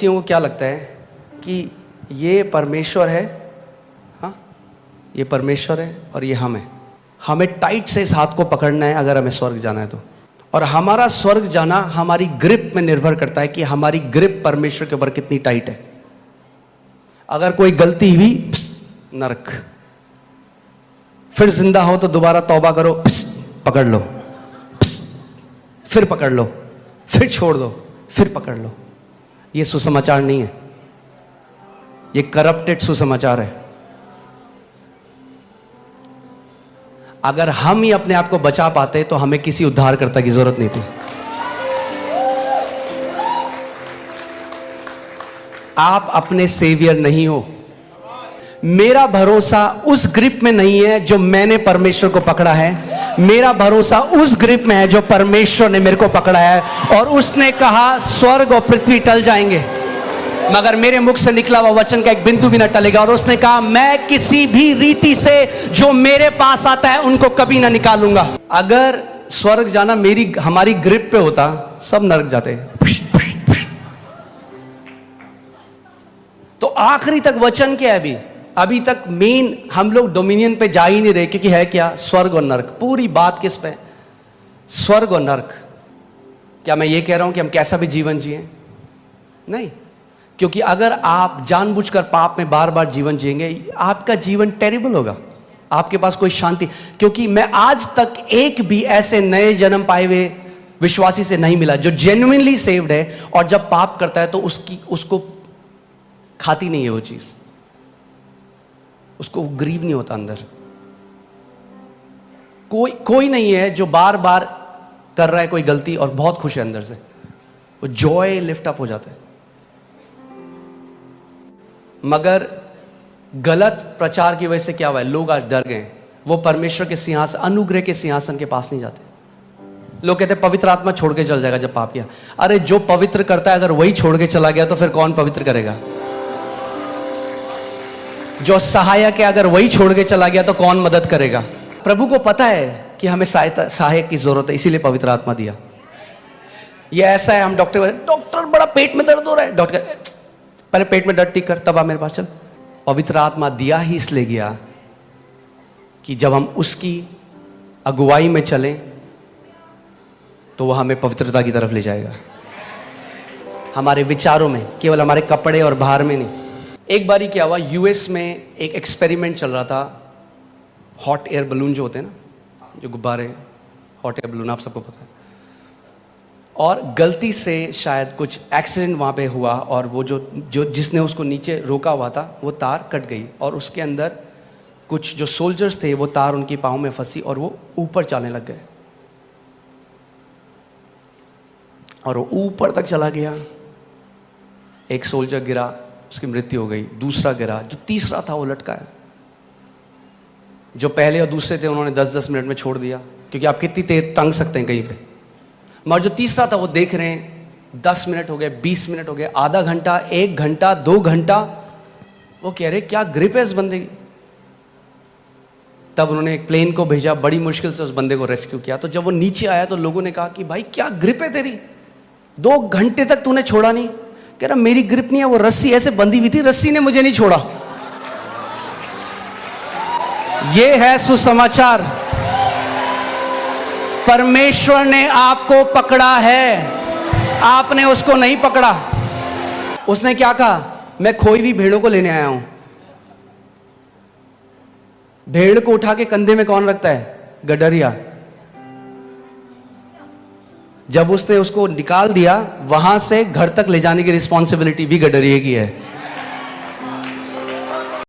मसीहों को क्या लगता है कि ये परमेश्वर है, हाँ ये परमेश्वर है और ये हम है, हमें टाइट से इस हाथ को पकड़ना है अगर हमें स्वर्ग जाना है तो। और हमारा स्वर्ग जाना हमारी ग्रिप में निर्भर करता है कि हमारी ग्रिप परमेश्वर के ऊपर कितनी टाइट है। अगर कोई गलती हुई नरक, फिर जिंदा हो तो दोबारा तौबा करो, पकड़ लो, फिर पकड़ लो, फिर छोड़ दो, फिर पकड़ लो। ये सुसमाचार नहीं है, ये करप्टेड सुसमाचार है। अगर हम ही अपने आप को बचा पाते तो हमें किसी उद्धारकर्ता की जरूरत नहीं थी। आप अपने सेवियर नहीं हो। मेरा भरोसा उस ग्रिप में नहीं है जो मैंने परमेश्वर को पकड़ा है, मेरा भरोसा उस ग्रिप में है जो परमेश्वर ने मेरे को पकड़ा है। और उसने कहा स्वर्ग और पृथ्वी टल जाएंगे मगर मेरे मुख से निकला हुआ वचन का एक बिंदु भी न टलेगा। और उसने कहा मैं किसी भी रीति से जो मेरे पास आता है उनको कभी ना निकालूंगा। अगर स्वर्ग जाना हमारी ग्रिप पे होता, सब नरक जाते। तो आखिरी तक वचन क्या है? अभी तक मेन हम लोग डोमिनियन पे जा ही नहीं रहे, क्योंकि है क्या? स्वर्ग और नरक। पूरी बात किस पे? स्वर्ग और नरक। क्या मैं ये कह रहा हूं कि हम कैसा भी जीवन जिए? नहीं, क्योंकि अगर आप जानबूझकर पाप में बार बार जीवन जिएंगे, आपका जीवन टेरिबल होगा, आपके पास कोई शांति। क्योंकि मैं आज तक एक भी ऐसे नए जन्म पाए हुए विश्वासी से नहीं मिला जो जेन्युइनली सेव्ड है और जब पाप करता है तो उसको खाती नहीं है वो चीज, उसको ग्रीव नहीं होता अंदर। कोई नहीं है जो बार बार कर रहा है कोई गलती और बहुत खुश है अंदर से, वो जॉय लिफ्ट अप हो जाता है। मगर गलत प्रचार की वजह से क्या हुआ है? लोग आज डर गए, वो परमेश्वर के सिंहासन, अनुग्रह के सिंहासन के पास नहीं जाते। लोग कहते हैं पवित्र आत्मा छोड़ के चल जाएगा जब पाप किया। अरे जो पवित्र करता है अगर वही छोड़ के चला गया तो फिर कौन पवित्र करेगा? जो सहायक है अगर वही छोड़ के चला गया तो कौन मदद करेगा? प्रभु को पता है कि हमें सहायक की जरूरत है, इसीलिए पवित्र आत्मा दिया। ये ऐसा है, हम डॉक्टर बड़ा पेट में दर्द हो रहा है, डॉक्टर पहले पेट में दर्द ठीक कर, तब आ मेरे पास चल। पवित्र आत्मा दिया ही इसलिए गया कि जब हम उसकी अगुवाई में चलें तो वह हमें पवित्रता की तरफ ले जाएगा, हमारे विचारों में, केवल हमारे कपड़े और बाहर में नहीं। एक बारी क्या हुआ, यूएस में एक एक्सपेरिमेंट चल रहा था। हॉट एयर बलून जो होते हैं ना, जो गुब्बारे, हॉट एयर बलून, आप सबको पता है। और गलती से शायद कुछ एक्सीडेंट वहाँ पे हुआ और वो जो जिसने उसको नीचे रोका हुआ था वो तार कट गई और उसके अंदर कुछ जो सोल्जर्स थे वो तार उनकी पाँव में फंसी और वो ऊपर चलने लग गए और वो ऊपर तक चला गया। एक सोल्जर गिरा, उसकी मृत्यु हो गई। दूसरा गिरा, जो तीसरा था वो लटका है। जो पहले और दूसरे थे उन्होंने 10-10 मिनट में छोड़ दिया, क्योंकि आप कितनी तेज तंग सकते हैं कहीं पे। मगर जो तीसरा था वो देख रहे हैं 10 मिनट हो गए, 20 मिनट हो गए, आधा घंटा, 1 घंटा, 2 घंटा। वो कह रहे क्या ग्रिप है इस बंदे की। तब उन्होंने एक प्लेन को भेजा, बड़ी मुश्किल से उस बंदे को रेस्क्यू किया। तो जब वो नीचे आया तो लोगों ने कहा कि भाई क्या ग्रिप है तेरी, 2 घंटे तक तूने छोड़ा नहीं। कह रहा मेरी ग्रिप नहीं है, वो रस्सी ऐसे बंधी हुई थी, रस्सी ने मुझे नहीं छोड़ा। ये है सुसमाचार। परमेश्वर ने आपको पकड़ा है, आपने उसको नहीं पकड़ा। उसने क्या कहा? मैं खोई हुई भेड़ों को लेने आया हूं। भेड़ को उठा के कंधे में कौन रखता है? गडरिया। जब उसने उसको निकाल दिया, वहां से घर तक ले जाने की रिस्पॉन्सिबिलिटी भी गडरिए की है।